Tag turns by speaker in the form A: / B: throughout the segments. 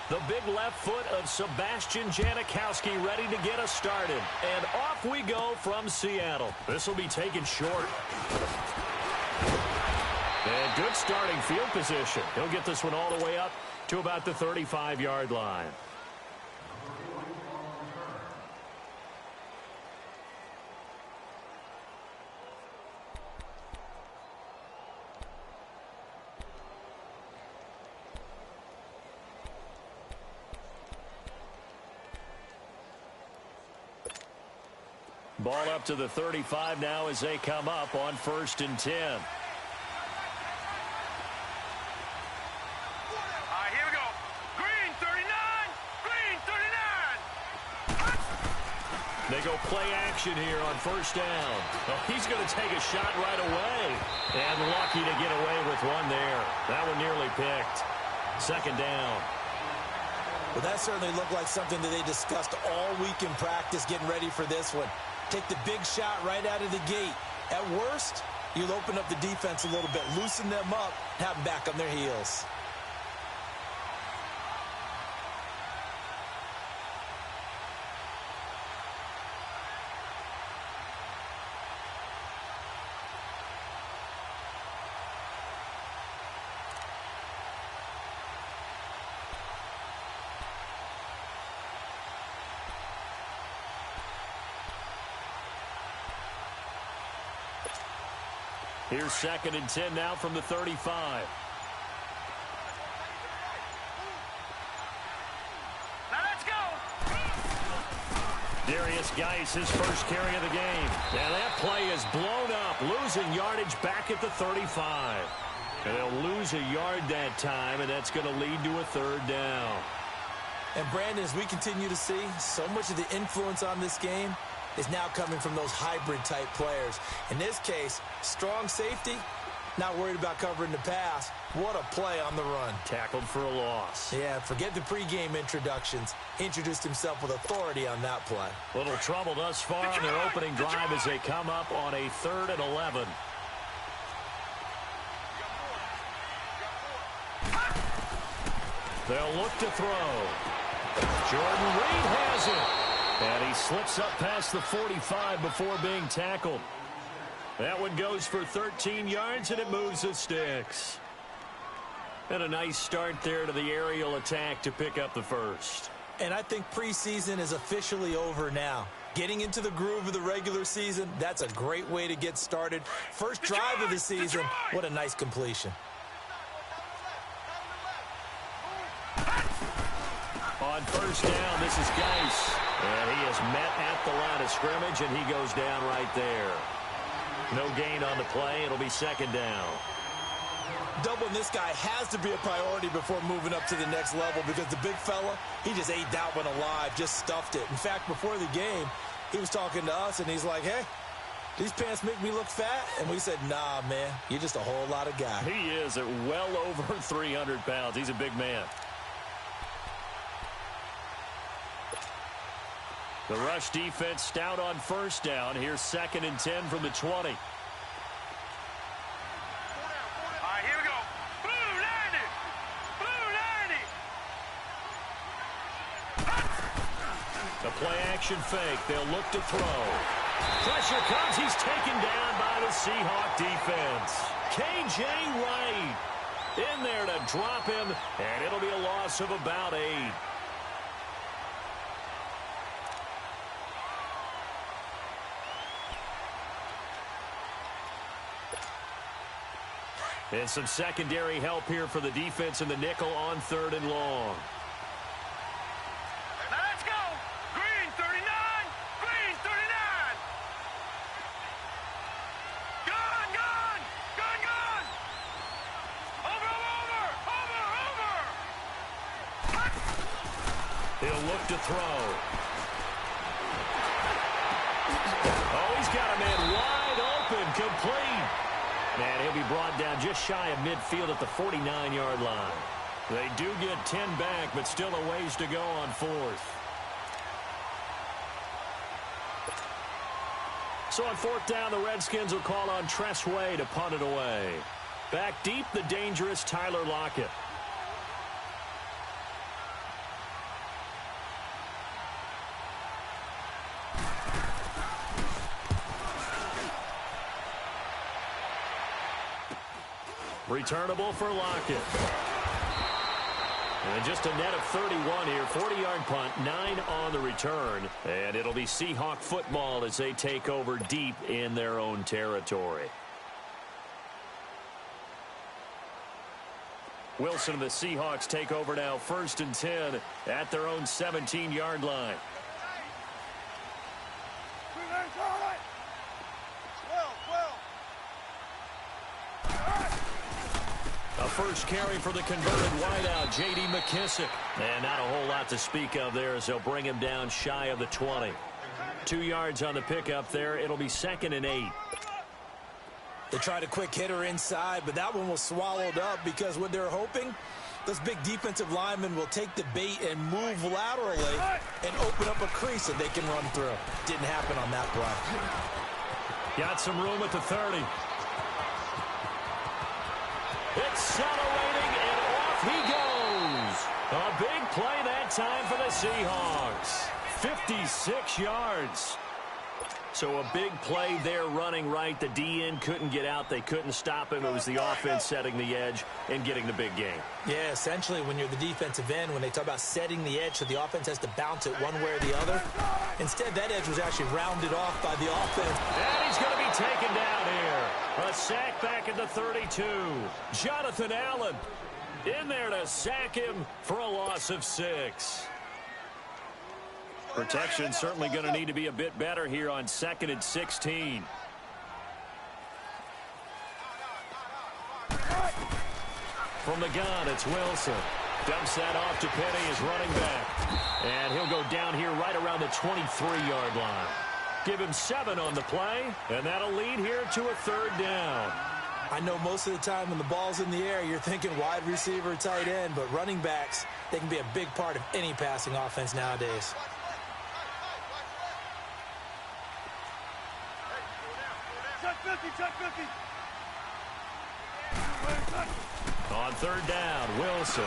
A: The big left foot of Sebastian Janikowski ready to get us started. And off we go from Seattle. This will be taken short. And good starting field position. He'll get this one all the way up to about the 35-yard line. Ball up to the 35 now as they come up on 1st and 10.
B: Here we go. Green 39. Green 39.
A: They go play action here on 1st down. Well, he's going to take a shot right away. And lucky to get away with one there. That one nearly picked. 2nd down.
C: Well, that certainly looked like something that they discussed all week in practice getting ready for this one. Take the big shot right out of the gate. At worst, you'll open up the defense a little bit, loosen them up, have them back on their heels.
A: Here's 2nd and 10 now from the 35.
B: Now let's go.
A: Darius Geis, his first carry of the game. And that play is blown up, losing yardage back at the 35. And they'll lose a yard that time, and that's going to lead to a 3rd down.
C: And Brandon, as we continue to see, so much of the influence on this game is now coming from those hybrid-type players. In this case, strong safety, not worried about covering the pass. What a play on the run.
A: Tackled for a loss.
C: Yeah, forget the pregame introductions. Introduced himself with authority on that play.
A: Little trouble thus far on their opening drive as they come up on a 3rd and 11. They'll look to throw. Jordan Reed has it. And he slips up past the 45 before being tackled. That one goes for 13 yards, and it moves the sticks. And a nice start there to the aerial attack to pick up the 1st.
C: And I think preseason is officially over now. Getting into the groove of the regular season, that's a great way to get started. First drive of the season, what a nice completion.
A: On 1st down, this is Geis. And he is met at the line of scrimmage, and he goes down right there. No gain on the play. It'll be 2nd down.
C: Doubling this guy has to be a priority before moving up to the next level because the big fella, he just ate that one alive, just stuffed it. In fact, before the game, he was talking to us, and he's like, hey, these pants make me look fat? And we said, nah, man, you're just a whole lot of guy.
A: He is at well over 300 pounds. He's a big man. The rush defense stout on 1st down. Here's 2nd and 10 from the 20.
B: All right, here we go. Blue 90. Blue 90.
A: The play action fake. They'll look to throw. Pressure comes. He's taken down by the Seahawk defense. K.J. Wright in there to drop him, and it'll be a loss of about 8. And some secondary help here for the defense in the nickel on 3rd and long.
B: Now let's go. Green 39. Green 39. Gone, gone. Gone, gone. Over, over, over, over.
A: He'll look to throw. Oh, he's got a man wide open, complete. And he'll be brought down just shy of midfield at the 49-yard line. They do get 10 back, but still a ways to go on 4th. So on 4th down, the Redskins will call on Tress Way to punt it away. Back deep, the dangerous Tyler Lockett. Returnable for Lockett. And just a net of 31 here. 40-yard punt, 9 on the return. And it'll be Seahawk football as they take over deep in their own territory. Wilson and the Seahawks take over now, 1st and 10 at their own 17-yard line. A first carry for the converted wideout, J.D. McKissick. And not a whole lot to speak of there as they'll bring him down shy of the 20. 2 yards on the pickup there. It'll be 2nd and 8.
C: They tried a quick hitter inside, but that one was swallowed up because what they're hoping, those big defensive linemen will take the bait and move laterally and open up a crease that they can run through. Didn't happen on that play.
A: Got some room at the 30. Accelerating, and off he goes. A big play that time for the Seahawks. 56 yards. So a big play there running right. The DN couldn't get out. They couldn't stop him. It was the offense setting the edge and getting the big gain. Yeah, essentially when you're the defensive end, when they talk about setting the edge so the offense has to bounce it one way or the other, instead that edge was actually rounded off by the offense. And he's going to be taken down here. A sack back at the 32. Jonathan Allen in there to sack him for a loss of 6. Protection certainly going to need to be a bit better here on 2nd and 16. From the gun, it's Wilson. Dumps that off to Penny as running back. And he'll go down here right around the 23-yard line. Give him 7 on the play, and that'll lead here to a 3rd down.
C: I know most of the time when the ball's in the air, you're thinking wide receiver, tight end, but running backs, they can be a big part of any passing offense nowadays.
A: On 3rd down, Wilson.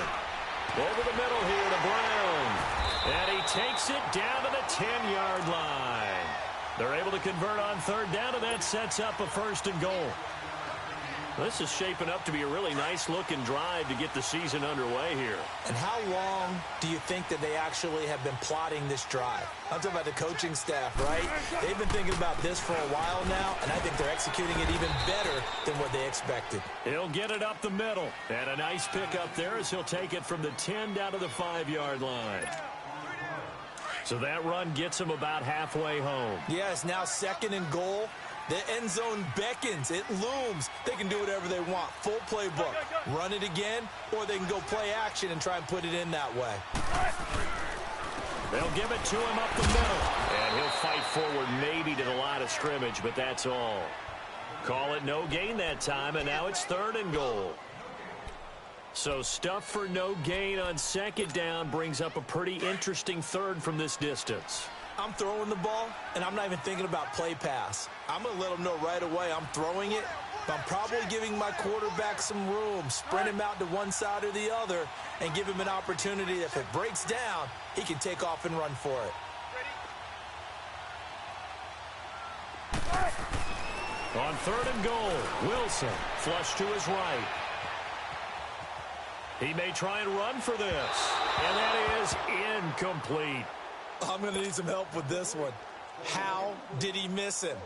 A: Over the middle here to Brown. And he takes it down to the 10-yard line. They're able to convert on 3rd down, and that sets up a 1st and goal. This is shaping up to be a really nice-looking drive to get the season underway here.
C: And how long do you think that they actually have been plotting this drive? I'm talking about the coaching staff, right? They've been thinking about this for a while now, and I think they're executing it even better than what they expected.
A: He'll get it up the middle. And a nice pickup there as he'll take it from the 10 down to the 5-yard line. So that run gets him about halfway home.
C: Yes, now 2nd and goal. The end zone beckons. It looms. They can do whatever they want. Full playbook. Run it again, or they can go play action and try and put it in that way.
A: They'll give it to him up the middle. And he'll fight forward maybe to the line of scrimmage, but that's all. Call it no gain that time, and now it's 3rd and goal. So stuff for no gain on 2nd down brings up a pretty interesting 3rd from this distance.
C: I'm throwing the ball, and I'm not even thinking about play pass. I'm going to let them know right away I'm throwing it, but I'm probably giving my quarterback some room, sprint him out to one side or the other, and give him an opportunity. If it breaks down, he can take off and run for it.
A: On 3rd and goal, Wilson flush to his right. He may try and run for this, and that is incomplete.
C: I'm going to need some help with this one. How did he miss him?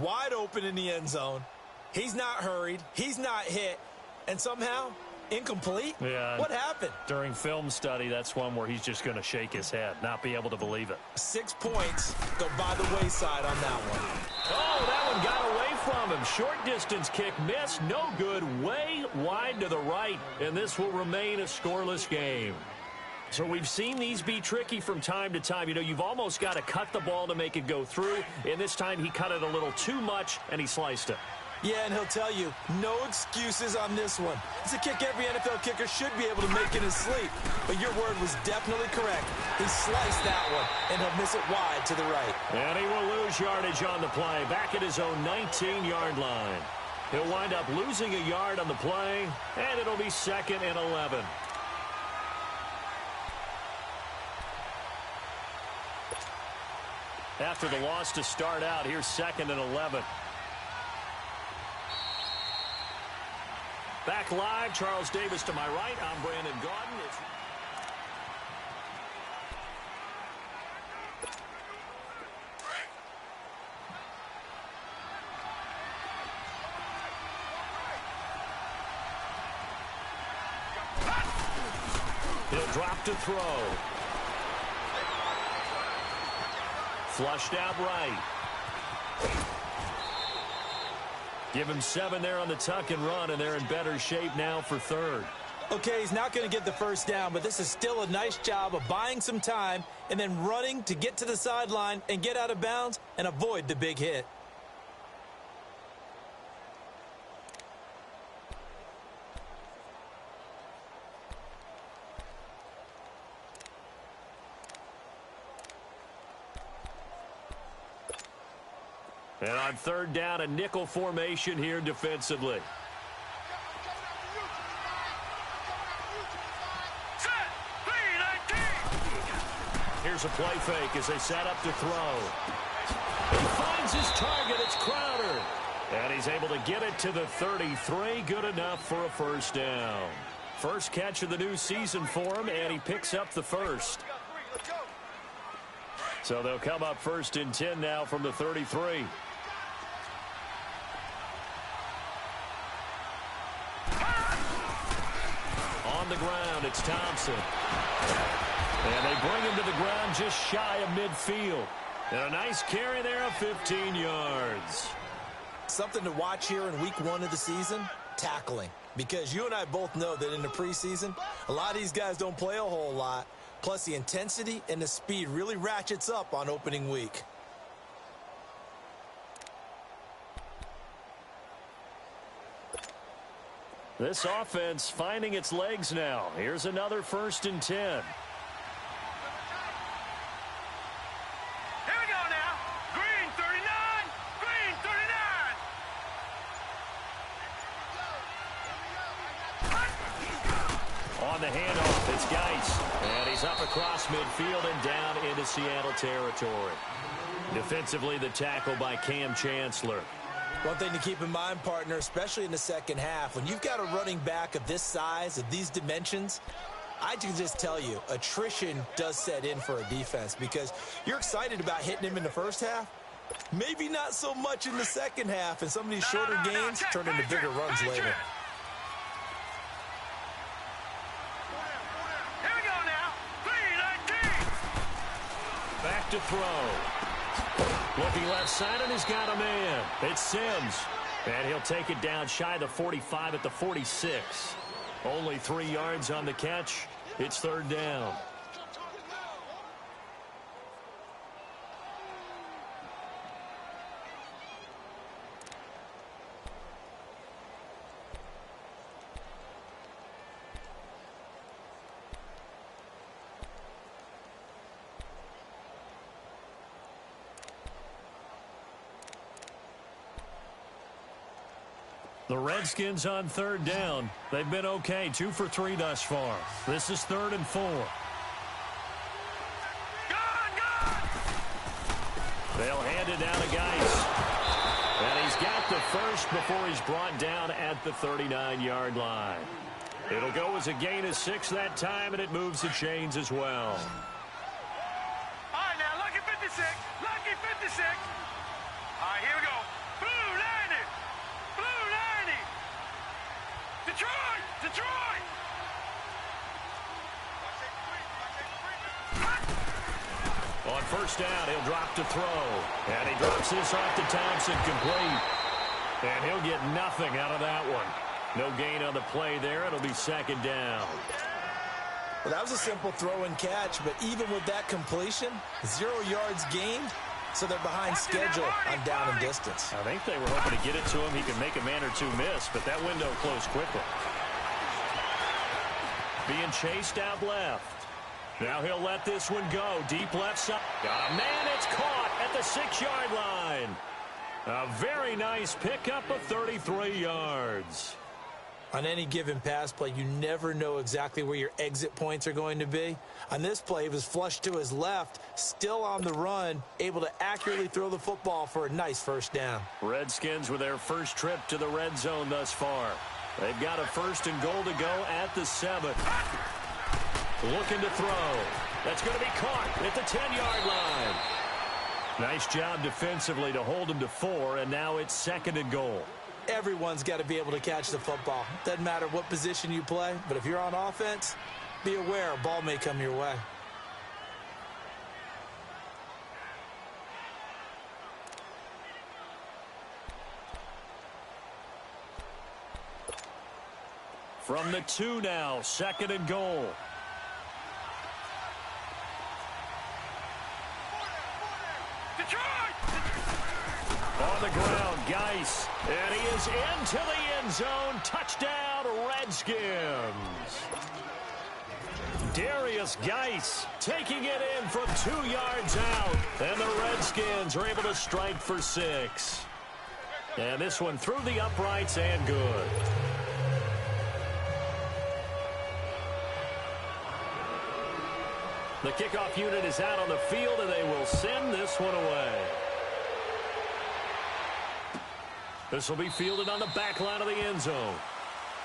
C: Wide open in the end zone. He's not hurried. He's not hit. And somehow, incomplete?
A: Yeah.
C: What happened?
A: During film study, that's one where he's just going to shake his head, not be able to believe it.
C: 6 points go by the wayside on that one.
A: Oh, that one got away from him. Short distance kick missed. No good. Way wide to the right. And this will remain a scoreless game. So we've seen these be tricky from time to time. You know, you've almost got to cut the ball to make it go through. And this time he cut it a little too much, and he sliced it.
C: Yeah, and he'll tell you, no excuses on this one. It's a kick every NFL kicker should be able to make in his sleep. But your word was definitely correct. He sliced that one, and he'll miss it wide to the right.
A: And he will lose yardage on the play, back at his own 19-yard line. He'll wind up losing a yard on the play, and it'll be 2nd and 11. After the loss to start out, here's 2nd and 11. Back live, Charles Davis to my right. I'm Brandon Gaudin. He'll drop to throw. Flushed out right. Give him 7 there on the tuck and run, and they're in better shape now for third.
C: Okay, he's not going to get the first down, but this is still a nice job of buying some time and then running to get to the sideline and get out of bounds and avoid the big hit.
A: And on third down, a nickel formation here defensively. Here's a play fake as they set up to throw. He finds his target. It's Crowder. And he's able to get it to the 33. Good enough for a first down. First catch of the new season for him, and he picks up the first. So they'll come up first and 10 now from the 33. On the ground, it's Thompson. And they bring him to the ground just shy of midfield. And a nice carry there of 15 yards.
C: Something to watch here in week 1 of the season, tackling. Because you and I both know that in the preseason, a lot of these guys don't play a whole lot. Plus the intensity and the speed really ratchets up on opening week.
A: This offense finding its legs now. Here's another first and 10.
B: Here we go now. Green 39. Green 39.
A: On the handoff, it's Geis. And he's up across midfield and down into Seattle territory. Defensively, the tackle by Cam Chancellor.
C: One thing to keep in mind, partner, especially in the second half, when you've got a running back of this size, of these dimensions, I can just tell you, attrition does set in for a defense because you're excited about hitting him in the first half. Maybe not so much in the second half, and some of these shorter gains turn into bigger runs later.
B: Here we go now. 3-19.
A: Back to throw. Looking left side, and he's got a man. It's Sims. And he'll take it down shy of the 45 at the 46. Only 3 yards on the catch. It's third down. The Redskins on third down. They've been okay, 2 for 3 thus far. This is 3rd and 4. They'll hand it down to Geis. And he's got the first before he's brought down at the 39-yard line. It'll go as a gain of 6 that time, and it moves the chains as well.
B: All right, now, lucky 56. Lucky 56. All right, here we go. Blue 90. Blue 90. Detroit. Detroit.
A: On first down, he'll drop to throw. And he drops this off to Thompson, complete. And he'll get nothing out of that one. No gain on the play there. It'll be 2nd down.
C: Well, that was a simple throw and catch, but even with that completion, 0 yards gained, so they're behind schedule on down and distance.
A: I think they were hoping to get it to him. He could make a man or two miss, but that window closed quickly. Being chased out left. Now he'll let this one go. Deep left side. Got a man. It's caught at the 6-yard line. A very nice pickup of 33 yards.
C: On any given pass play, you never know exactly where your exit points are going to be. On this play, he was flushed to his left, still on the run, able to accurately throw the football for a nice first down.
A: Redskins with their first trip to the red zone thus far. They've got a 1st and goal to go at the 7. Looking to throw. That's going to be caught at the 10-yard line. Nice job defensively to hold him to 4, and now it's 2nd and goal.
C: Everyone's got to be able to catch the football. Doesn't matter what position you play, but if you're on offense, be aware a ball may come your way.
A: From the 2 now, 2nd and goal. On the ground, Geis. And he is into the end zone. Touchdown, Redskins. Darius Geis taking it in from 2 yards out. And the Redskins are able to strike for 6. And this one through the uprights and good. The kickoff unit is out on the field, and they will send this one away. This will be fielded on the back line of the end zone.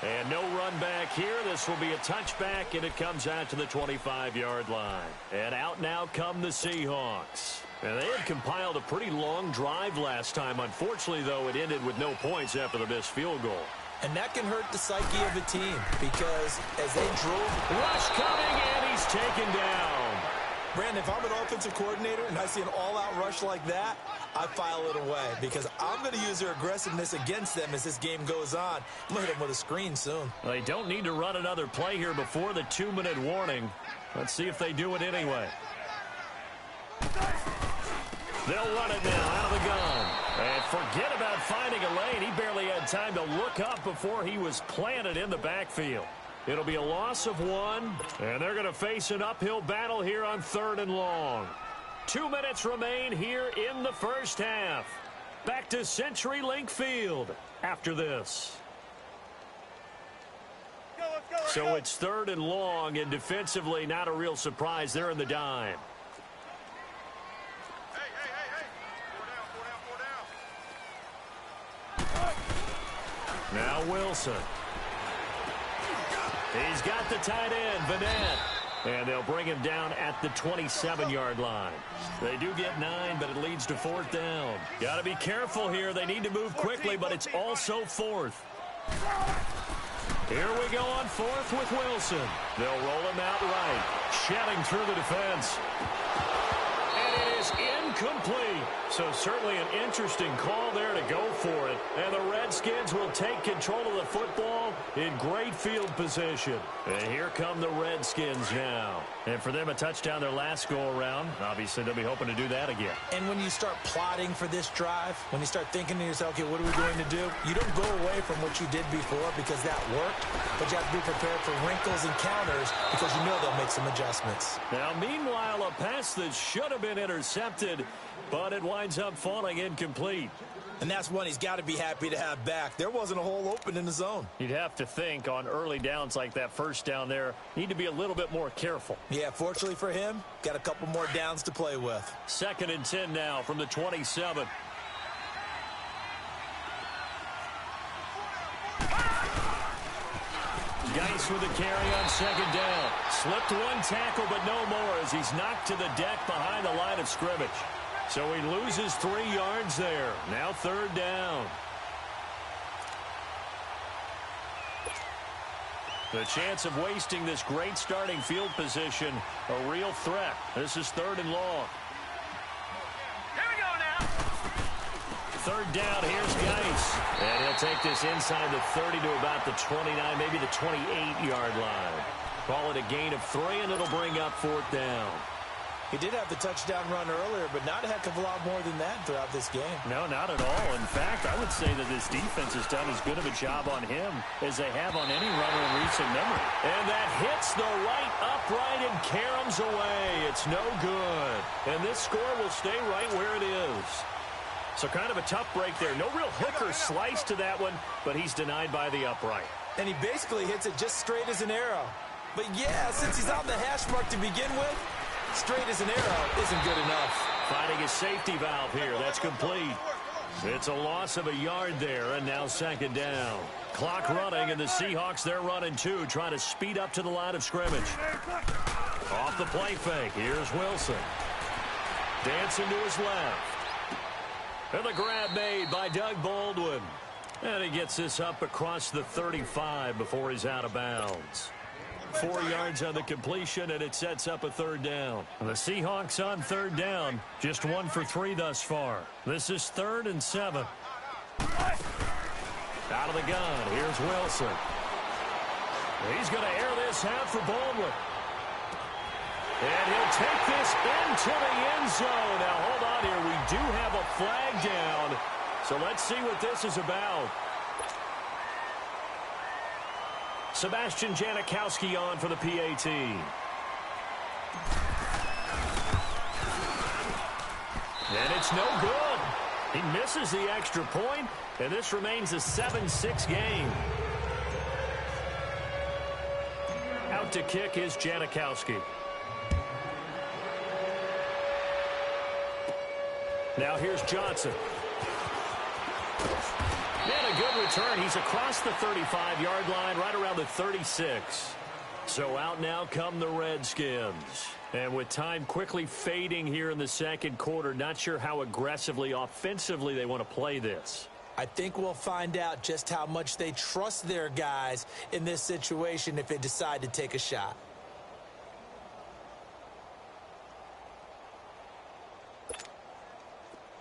A: And no run back here. This will be a touchback, and it comes out to the 25-yard line. And out now come the Seahawks. And they had compiled a pretty long drive last time. Unfortunately, though, it ended with no points after the missed field goal.
C: And that can hurt the psyche of a team because as they drove...
A: Rush coming, and he's taken down.
C: Brandon, if I'm an offensive coordinator and I see an all-out rush like that, I file it away because I'm going to use their aggressiveness against them as this game goes on. I'm going to hit them with a screen soon.
A: They don't need to run another play here before the 2-minute warning. Let's see if they do it anyway. They'll run it now out of the gun. And forget about finding a lane. He barely had time to look up before he was planted in the backfield. It'll be a loss of 1, and they're going to face an uphill battle here on 3rd and long. 2 minutes remain here in the first half. Back to CenturyLink Field after this. So it's 3rd and long, and defensively not a real surprise. They're in the dime. Now Wilson. He's got the tight end, Vanette. And they'll bring him down at the 27-yard line. They do get 9, but it leads to 4th down. Got to be careful here. They need to move quickly, but it's also 4th. Here we go on 4th with Wilson. They'll roll him out right. Shedding through the defense. And it is incomplete. So certainly an interesting call there to go for it. And the Redskins will take control of the football in great field position. And here come the Redskins now. And for them, a touchdown their last go-around. Obviously, they'll be hoping to do that again.
C: And when you start plotting for this drive, when you start thinking to yourself, okay, what are we going to do? You don't go away from what you did before because that worked. But you have to be prepared for wrinkles and counters because you know they'll make some adjustments.
A: Now, meanwhile, a pass that should have been intercepted, but it winds up falling incomplete.
C: And that's one he's got to be happy to have back. There wasn't a hole open in the zone.
A: You'd have to think on early downs like that first down there, need to be a little bit more careful.
C: Yeah, fortunately for him, got a couple more downs to play with.
A: 2nd and 10 now from the 27. Geis with a carry on 2nd down. Slipped one tackle, but no more as he's knocked to the deck behind the line of scrimmage. So he loses 3 yards there. Now 3rd down. The chance of wasting this great starting field position, a real threat. This is 3rd and long.
B: Here we go now.
A: 3rd down, here's Geis. And he'll take this inside the 30 to about the 29, maybe the 28-yard line. Call it a gain of 3, and it'll bring up 4th down.
C: He did have the touchdown run earlier, but not a heck of a lot more than that throughout this game.
A: No, not at all. In fact, I would say that this defense has done as good of a job on him as they have on any runner in recent memory. And that hits the right upright and caroms away. It's no good. And this score will stay right where it is. So kind of a tough break there. No real hook or slice to that one, but he's denied by the upright.
C: And he basically hits it just straight as an arrow. But yeah, since he's on the hash mark to begin with, straight as an arrow isn't good enough.
A: Finding a safety valve here. That's complete. It's a loss of a yard there, and now second down. Clock running, and the Seahawks, they're running too, trying to speed up to the line of scrimmage. Off the play fake, here's Wilson. Dancing to his left. And the grab made by Doug Baldwin. And he gets this up across the 35 before he's out of bounds. 4 yards on the completion, and it sets up a third down. The Seahawks on third down, just 1 for 3 thus far. This is 3rd and 7. Out of the gun, here's Wilson. He's going to air this out for Baldwin. And he'll take this into the end zone. Now, hold on here. We do have a flag down. So let's see what this is about. Sebastian Janikowski on for the PAT. And it's no good. He misses the extra point, and this remains a 7-6 game. Out to kick is Janikowski. Now here's Johnson. And a good return. He's across the 35-yard line, right around the 36. So out now come the Redskins. And with time quickly fading here in the second quarter, not sure how aggressively, offensively they want to play this.
C: I think we'll find out just how much they trust their guys in this situation if they decide to take a shot.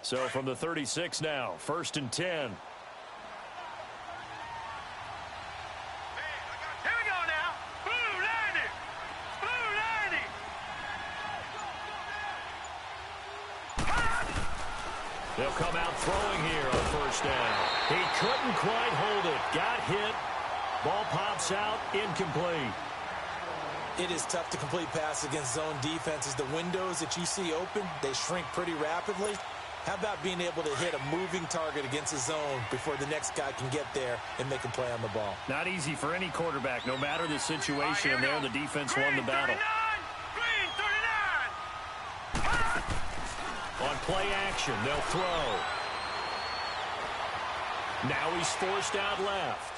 A: So from the 36 now, 1st and 10.
B: Here we go now. Blue, Landy. Blue, Landy.
A: They'll come out throwing here on 1st down. He couldn't quite hold it. Got hit. Ball pops out. Incomplete.
C: It is tough to complete passes against zone defenses. The windows that you see open, they shrink pretty rapidly. How about being able to hit a moving target against a zone before the next guy can get there and make a play on the ball?
A: Not easy for any quarterback, no matter the situation. And there, the defense won the battle.
B: Green 39.
A: On play action, they'll throw. Now he's forced out left.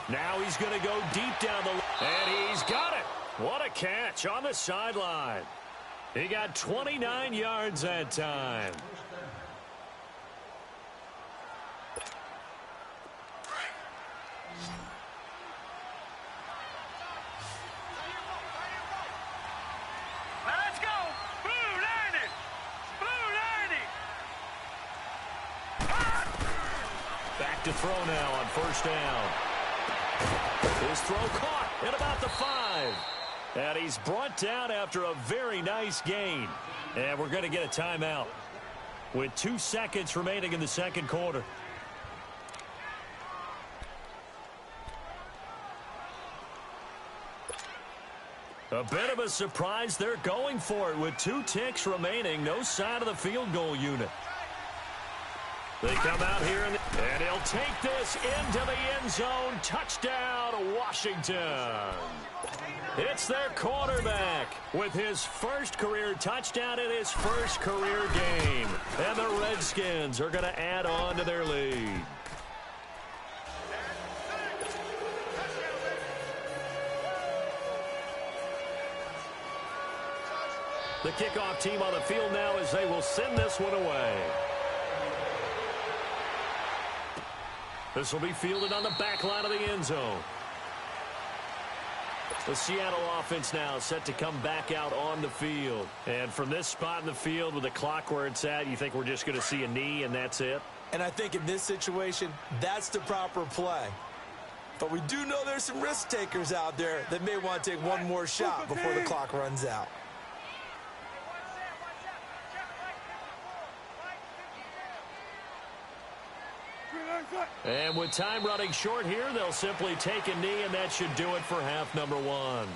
A: Now he's going to go deep down the left. And he's got it. What a catch on the sideline. He got 29 yards that time.
B: Let's go. Blue, Landy. Blue, Landy.
A: Back to throw now on 1st down. His throw caught at about the 5. And he's brought down after a very nice gain. And we're going to get a timeout with 2 seconds remaining in the second quarter. A bit of a surprise. They're going for it with 2 ticks remaining. No sign of the field goal unit. They come out here, and he'll take this into the end zone. Touchdown, Washington. It's their quarterback with his first career touchdown in his first career game. And the Redskins are going to add on to their lead. The kickoff team on the field now as they will send this one away. This will be fielded on the back line of the end zone. The Seattle offense now set to come back out on the field. And from this spot in the field with the clock where it's at, you think we're just going to see a knee and that's it?
C: And I think in this situation, that's the proper play. But we do know there's some risk takers out there that may want to take one more shot before the clock runs out.
A: And with time running short here, they'll simply take a knee, and that should do it for half number 1.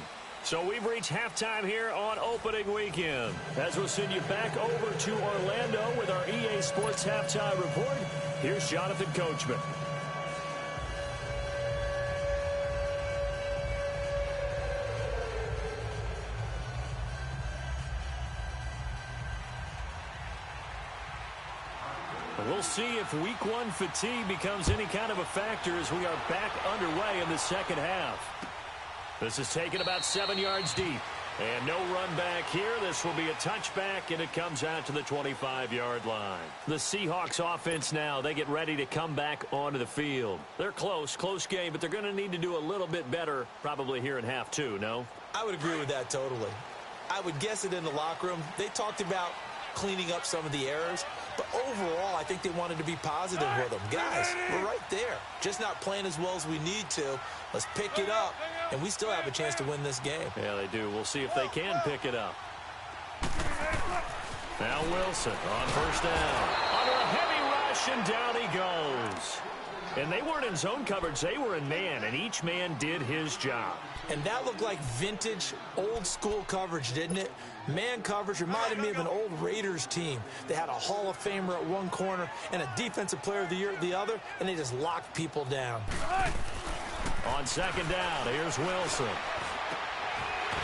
A: So we've reached halftime here on opening weekend. As we'll send you back over to Orlando with our EA Sports Halftime Report, here's Jonathan Coachman. We'll see if week one fatigue becomes any kind of a factor as we are back underway in the second half. This is taken about 7 yards deep. And no run back here. This will be a touchback, and it comes out to the 25-yard line. The Seahawks offense now, they get ready to come back onto the field. They're close game, but they're going to need to do a little bit better probably here in half two, no?
C: I would agree with that totally. I would guess it in the locker room. They talked about cleaning up some of the errors, but overall, I think they wanted to be positive with them. Guys, we're right there. Just not playing as well as we need to. Let's pick it up, and we still have a chance to win this game.
A: Yeah, they do. We'll see if they can pick it up. Now Wilson on first down. Under a heavy rush, and down he goes. And they weren't in zone coverage. They were in man, and each man did his job.
C: And that looked like vintage, old-school coverage, didn't it? Man coverage reminded me of an old Raiders team. They had a Hall of Famer at one corner and a Defensive Player of the Year at the other, and they just locked people down.
A: On second down, here's Wilson.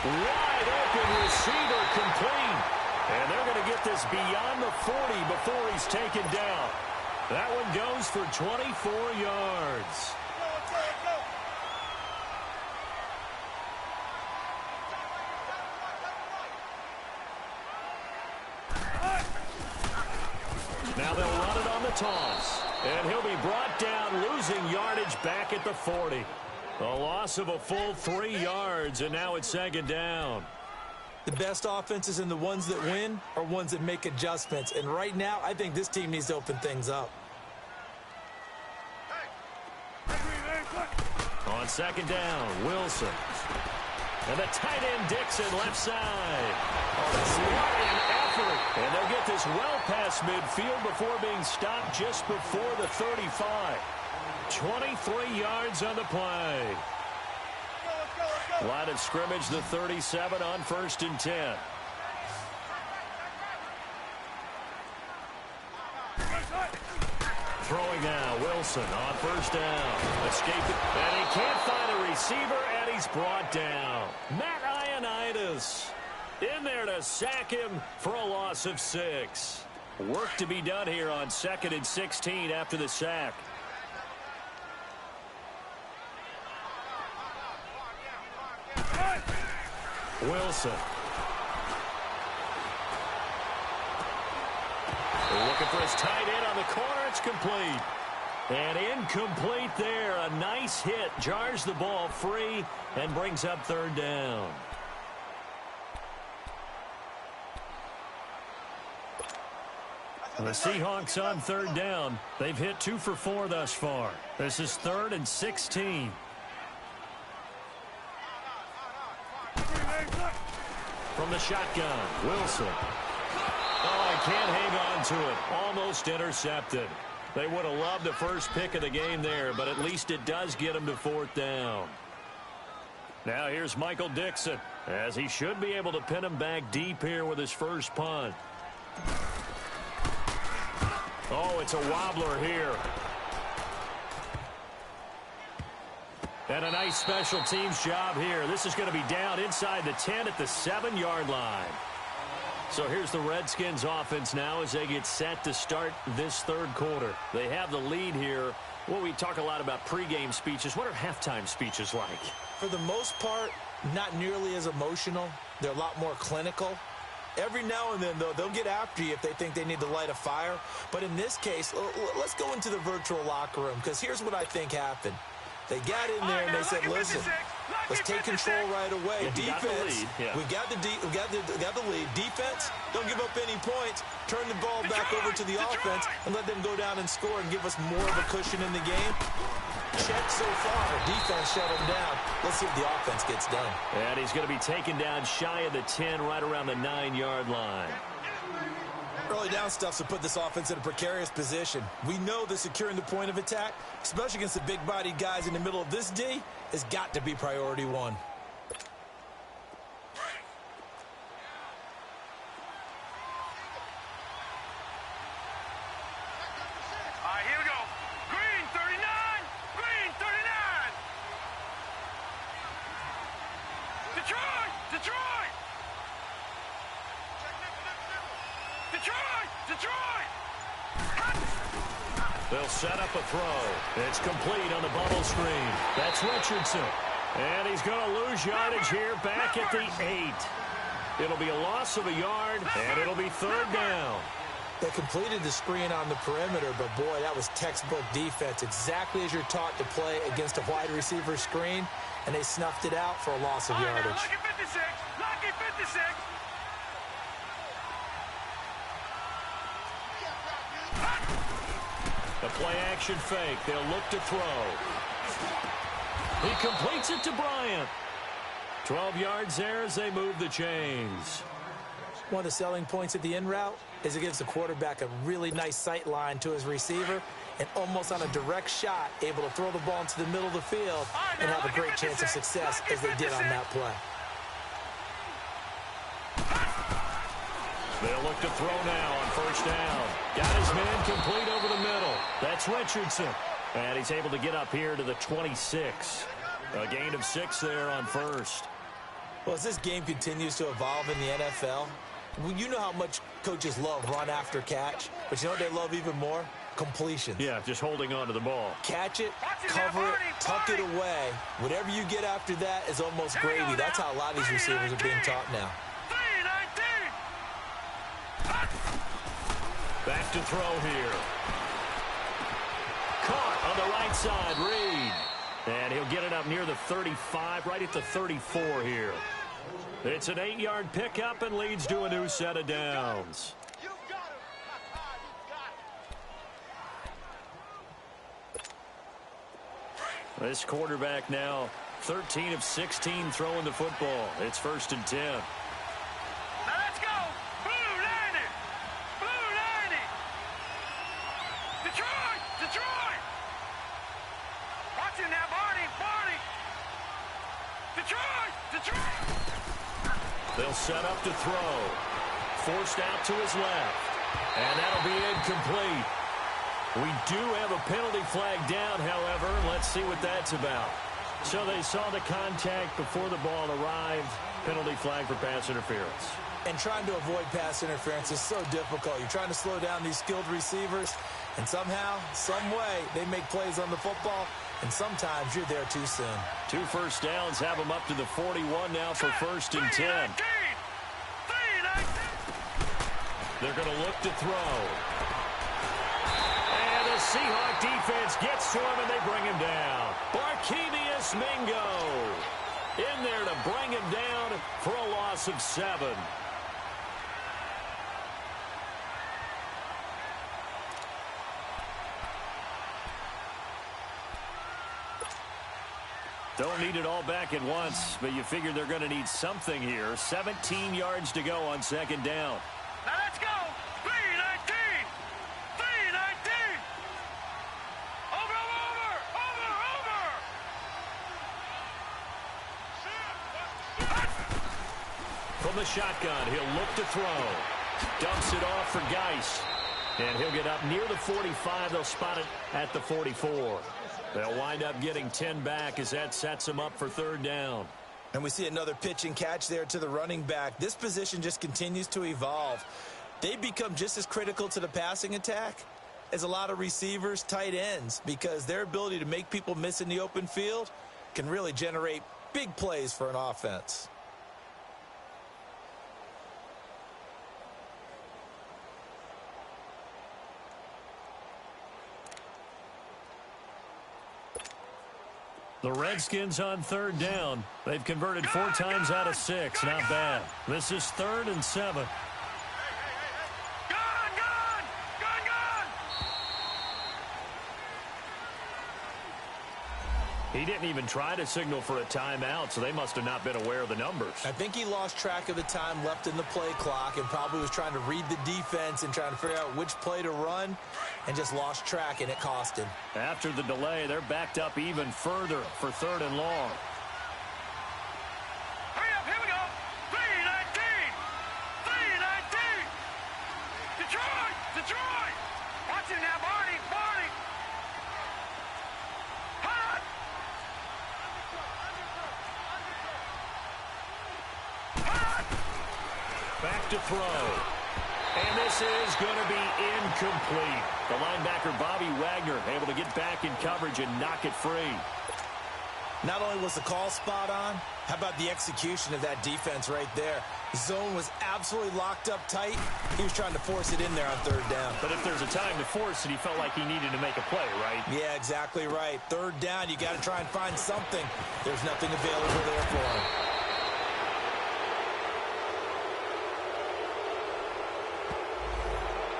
A: Wide open receiver complete. And they're going to get this beyond the 40 before he's taken down. That one goes for 24 yards. Now they'll run it on the toss. And he'll be brought down, losing yardage back at the 40. A loss of a full 3 yards, and now it's second down.
C: The best offenses and the ones that win are ones that make adjustments. And right now, I think this team needs to open things up.
A: On second down, Wilson. And the tight end, Dixon, left side. What an effort. And they'll get this well past midfield before being stopped just before the 35. 23 yards on the play. Line of scrimmage, the 37 on 1st and 10. Throwing now, Wilson on first down. Escaping, and he can't find a receiver, and he's brought down. Matt Ioannidis in there to sack him for a loss of 6. Work to be done here on 2nd and 16 after the sack. Wilson. Looking for his tight end on the corner. It's complete. And incomplete there. A nice hit. Jars the ball free and brings up 3rd down. The Seahawks on 3rd down. They've hit 2 for 4 thus far. This is 3rd and 16. From the shotgun, Wilson. Oh, he can't hang on to it. Almost intercepted. They would have loved the first pick of the game there, but at least it does get him to 4th down. Now here's Michael Dixon, as he should be able to pin him back deep here with his first punt. Oh, it's a wobbler here. And a nice special teams job here. This is going to be down inside the 10 at the 7-yard line. So here's the Redskins offense now as they get set to start this 3rd quarter. They have the lead here. Well, we talk a lot about pregame speeches. What are halftime speeches like?
C: For the most part, not nearly as emotional. They're a lot more clinical. Every now and then, though, they'll get after you if they think they need to light a fire. But in this case, let's go into the virtual locker room, because here's what I think happened. They got in there and they said, listen, let's take control right away. Defense, we got the lead. Defense, don't give up any points. Turn the ball back over to the offense and let them go down and score and give us more of a cushion in the game. Check so far. Defense shut him down. Let's see if the offense gets done.
A: And he's going to be taken down shy of the 10, right around the 9-yard line.
C: Early down stuff to put this offense in a precarious position. We know that securing the point of attack, especially against the big-bodied guys in the middle of this D, has got to be priority 1.
B: All right, here we go. Green 39. Green 39. Detroit. Detroit. Detroit! Detroit!
A: They'll set up a throw. It's complete on the bubble screen. That's Richardson. And he's going to lose yardage here back at the 8. It'll be a loss of a yard, and it'll be third down.
C: They completed the screen on the perimeter, but, boy, that was textbook defense, exactly as you're taught to play against a wide receiver screen, and they snuffed it out for a loss of yardage.
B: Lucky 56. Lucky 56.
A: The play-action fake. They'll look to throw. He completes it to Bryant. 12 yards there as they move the chains.
C: One of the selling points of the in route is it gives the quarterback a really nice sight line to his receiver and almost on a direct shot able to throw the ball into the middle of the field and have a great chance of success as they did on that play.
A: They'll look to throw now on first down. Got his man complete over the middle. That's Richardson. And he's able to get up here to the 26. A gain of 6 there on first.
C: Well, as this game continues to evolve in the NFL, you know how much coaches love run after catch, but you know what they love even more? Completions.
A: Yeah, just holding on to the ball.
C: Catch it, cover it, tuck it away. Whatever you get after that is almost gravy. That's how a lot of these receivers are being taught now.
A: Back to throw here. Caught on the right side, Reed. And he'll get it up near the 35, right at the 34 here. It's an 8-yard pickup and leads to a new set of downs. This quarterback now 13 of 16 throwing the football. It's 1st and 10.
B: Now let's go. Blue 90. Blue 90. Detroit. Detroit. Watch him now, Barney. Barney. Detroit. Detroit.
A: They'll set up to throw. Forced out to his left. And that'll be incomplete. We do have a penalty flag down, however. Let's see what that's about. So they saw the contact before the ball arrived. Penalty flag for pass interference.
C: And trying to avoid pass interference is so difficult. You're trying to slow down these skilled receivers, and somehow, some way, they make plays on the football, and sometimes you're there too soon.
A: 2 first downs have them up to the 41 now for 1st and 10. They're going to look to throw. And the Seahawk defense gets to him, and they bring him down. Barkevius Mingo in there to bring him down for a loss of 7. Don't need it all back at once, but you figure they're going to need something here. 17 yards to go on 2nd down.
B: Now let's go. 3-19. 3-19. Over, over, over.
A: From the shotgun, he'll look to throw. Dumps it off for Geist. And he'll get up near the 45. They'll spot it at the 44. They'll wind up getting 10 back as that sets them up for 3rd down.
C: And we see another pitch and catch there to the running back. This position just continues to evolve. They become just as critical to the passing attack as a lot of receivers, tight ends, because their ability to make people miss in the open field can really generate big plays for an offense.
A: The Redskins on 3rd down. They've converted 4 times out of 6. Not bad. This is 3rd and 7. He didn't even try to signal for a timeout, so they must have not been aware of the numbers.
C: I think he lost track of the time left in the play clock and probably was trying to read the defense and trying to figure out which play to run and just lost track, and it cost him.
A: After the delay, they're backed up even further for 3rd and long.
B: Hurry up, here we go. 3-19. 3-19. Detroit. Detroit. Watch it now, Barney. Barney. Hot.
A: Back to throw. And this is going to be incomplete. The linebacker, Bobby Wagner, able to get back in coverage and knock it free.
C: Not only was the call spot on, how about the execution of that defense right there? The zone was absolutely locked up tight. He was trying to force it in there on third down.
A: But if there's a time to force it, he felt like he needed to make a play, right?
C: Yeah, exactly right. Third down, you got to try and find something. There's nothing available there for him.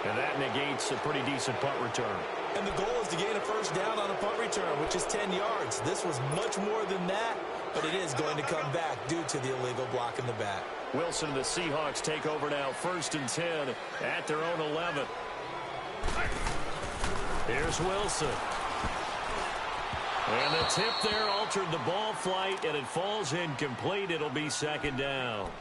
A: And that negates a pretty decent punt return.
C: And the goal is to gain a first down on a punt return, which is 10 yards. This was much more than that, but it is going to come back due to the illegal block in the back.
A: Wilson and the Seahawks take over now, 1st and 10 at their own 11. Here's Wilson. And the tip there altered the ball flight, and it falls incomplete. It'll be 2nd down.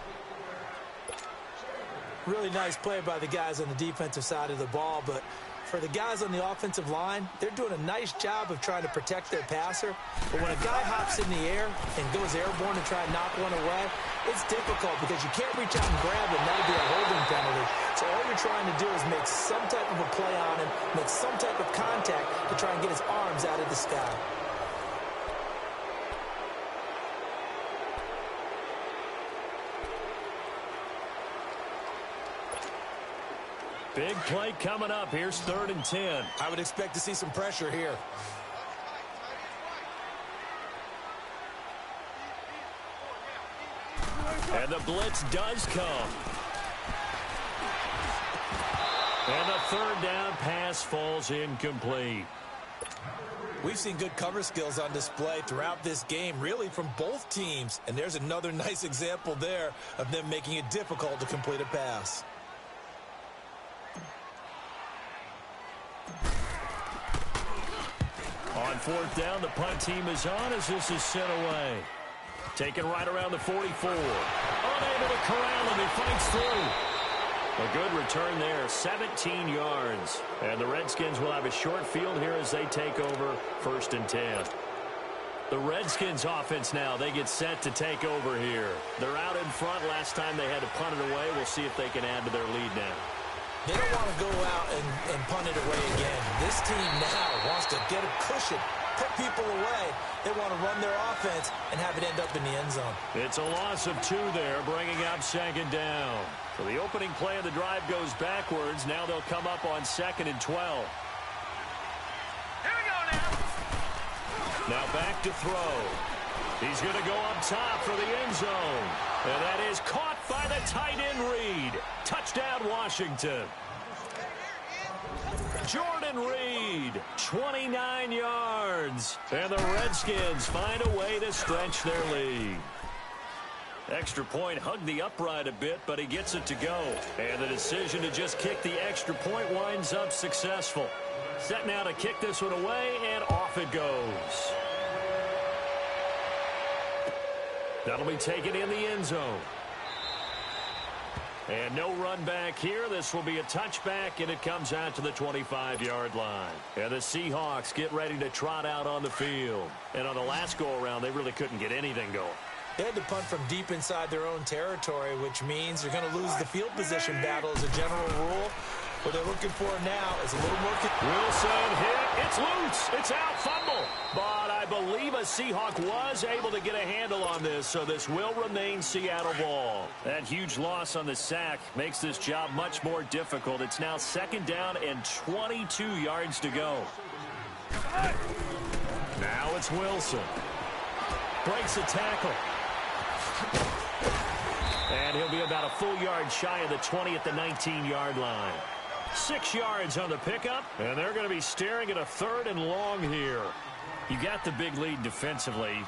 C: Really nice play by the guys on the defensive side of the ball, but for the guys on the offensive line, they're doing a nice job of trying to protect their passer. But when a guy hops in the air and goes airborne to try and knock one away, it's difficult because you can't reach out and grab him. That would be a holding penalty. So all you're trying to do is make some type of a play on him, make some type of contact to try and get his arms out of the sky.
A: Big play coming up. Here's 3rd and 10.
C: I would expect to see some pressure here.
A: And the blitz does come. And the 3rd down pass falls incomplete.
C: We've seen good cover skills on display throughout this game, really from both teams. And there's another nice example there of them making it difficult to complete a pass.
A: On 4th down, the punt team is on as this is sent away. Taken right around the 44. Unable to corral him. He fights through. A good return there, 17 yards. And the Redskins will have a short field here as they take over 1st and 10. The Redskins offense now, they get set to take over here. They're out in front. Last time they had to punt it away. We'll see if they can add to their lead now.
C: They don't want to go out and punt it away again. This team now wants to get a cushion, put people away. They want to run their offense and have it end up in the end zone.
A: It's a loss of 2 there, bringing up 2nd down. So the opening play of the drive goes backwards. Now they'll come up on 2nd and 12.
B: Here we go now.
A: Now back to throw. He's going to go up top for the end zone. And that is caught by the tight end Reed. Touchdown, Washington. Jordan Reed, 29 yards. And the Redskins find a way to stretch their lead. Extra point hugged the upright a bit, but he gets it to go. And the decision to just kick the extra point winds up successful. Set now to kick this one away, and off it goes. That'll be taken in the end zone. And no run back here. This will be a touchback, and it comes out to the 25-yard line. And the Seahawks get ready to trot out on the field. And on the last go-around, they really couldn't get anything going.
C: They had to punt from deep inside their own territory, which means they're going to lose the field position battle as a general rule. What they're looking for now is a little more...
A: Wilson hit. It's loose. It's out. Fumble. But I believe a Seahawk was able to get a handle on this, so this will remain Seattle ball. That huge loss on the sack makes this job much more difficult. It's now 2nd down and 22 yards to go. Now it's Wilson. Breaks a tackle. And he'll be about a full yard shy of the 20 at the 19-yard line. 6 yards on the pickup, and they're going to be staring at a 3rd and long here. You got the big lead defensively,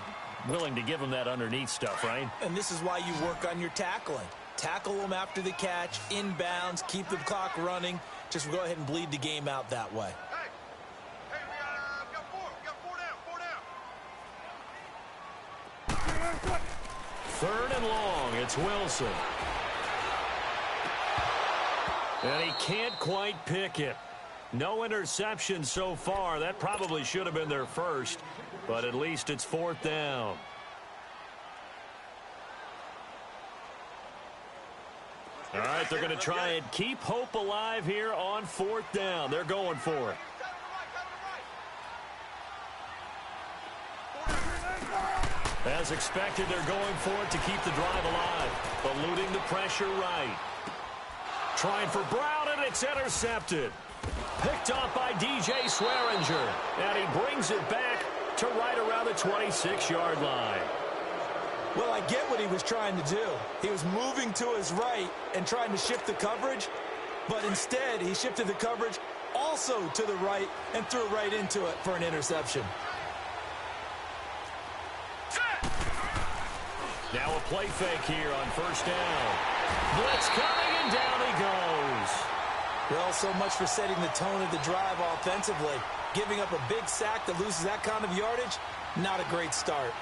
A: willing to give them that underneath stuff, right?
C: And this is why you work on your tackling. Tackle them after the catch, inbounds, keep the clock running. Just go ahead and bleed the game out that way.
B: Hey, we got 4. We got 4 down.
A: 3rd and long. It's Wilson. And he can't quite pick it. No interception so far. That probably should have been their first, but at least it's 4th down. All right, they're going to try and keep hope alive here on 4th down. They're going for it. As expected, they're going for it to keep the drive alive. Eluding the pressure right. Trying for Brown, and it's intercepted. Picked off by DJ Swearinger. And he brings it back to right around the 26-yard line.
C: Well, I get what he was trying to do. He was moving to his right and trying to shift the coverage, but instead he shifted the coverage also to the right and threw right into it for an interception.
A: Now a play fake here on 1st down. Blitz coming, and down he goes.
C: Well, so much for setting the tone of the drive offensively. Giving up a big sack that loses that kind of yardage, not a great start.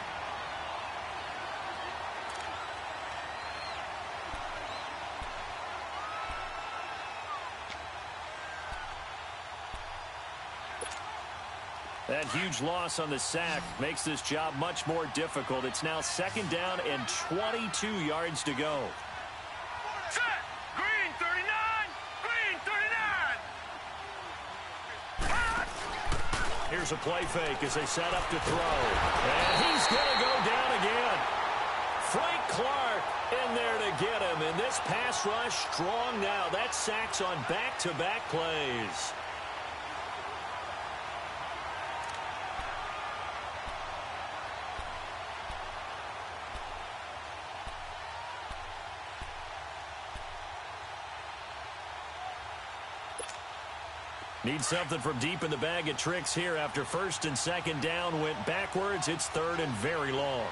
A: That huge loss on the sack makes this job much more difficult. It's now 2nd down and 22 yards to go.
B: Set. Green 39. Green 39. Pass.
A: Here's a play fake as they set up to throw. And he's going to go down again. Frank Clark in there to get him. And this pass rush strong now. That sack's on back-to-back plays. Need something from deep in the bag of tricks here after 1st and 2nd down went backwards. It's 3rd and very long.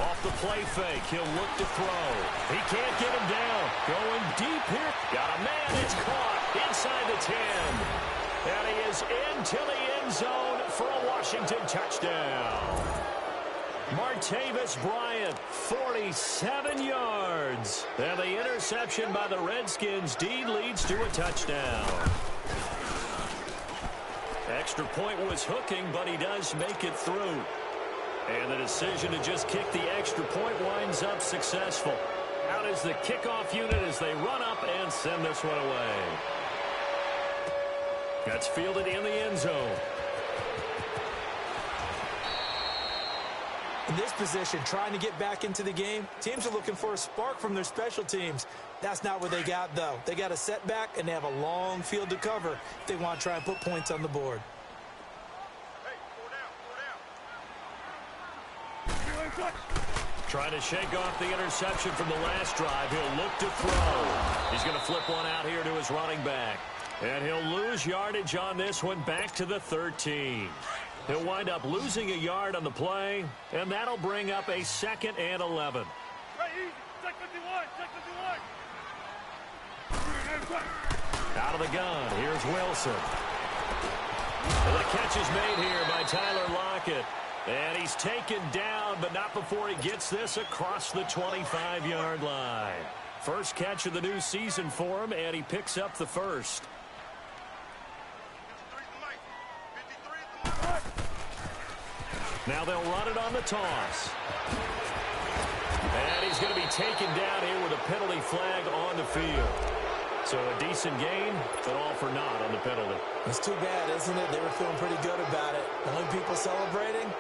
A: Off the play fake, he'll look to throw. He can't get him down. Going deep here. Got a man. It's caught inside the 10. And he is into the end zone for a Washington touchdown. Martavis Bryant, 47 yards. And the interception by the Redskins. Dean leads to a touchdown. Extra point was hooking, but he does make it through. And the decision to just kick the extra point winds up successful. Out is the kickoff unit as they run up and send this one away. That's fielded in the end zone.
C: In this position, trying to get back into the game, teams are looking for a spark from their special teams. That's not what they got, though. They got a setback, and they have a long field to cover if they want to try and put points on the board.
A: Trying to shake off the interception from the last drive. He'll look to throw. He's going to flip one out here to his running back. And he'll lose yardage on this one back to the 13. He'll wind up losing a yard on the play, and that'll bring up a 2nd and 11. Out of the gun, here's Wilson. And the catch is made here by Tyler Lockett. And he's taken down, but not before he gets this across the 25-yard line. First catch of the new season for him, and he picks up the first. Now they'll run it on the toss. And he's going to be taken down here with a penalty flag on the field. So a decent gain, but all for naught on the penalty.
C: It's too bad, isn't it? They were feeling pretty good about it. The only people celebrating,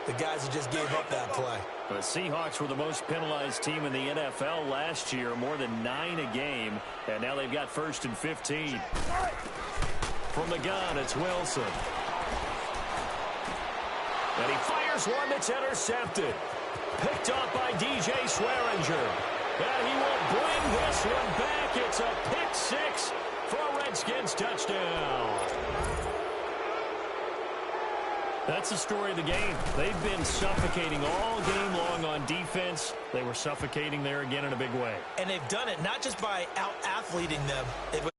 C: the guys who just gave up that play.
A: The Seahawks were the most penalized team in the NFL last year, more than 9 a game, and now they've got 1st and 15. From the gun, it's Wilson. And he fires one that's intercepted. Picked up by DJ Swearinger. And he will bring this one back. It's a pick 6 for a Redskins touchdown. That's the story of the game. They've been suffocating all game long on defense. They were suffocating there again in a big way.
C: And they've done it not just by out-athleting them. They've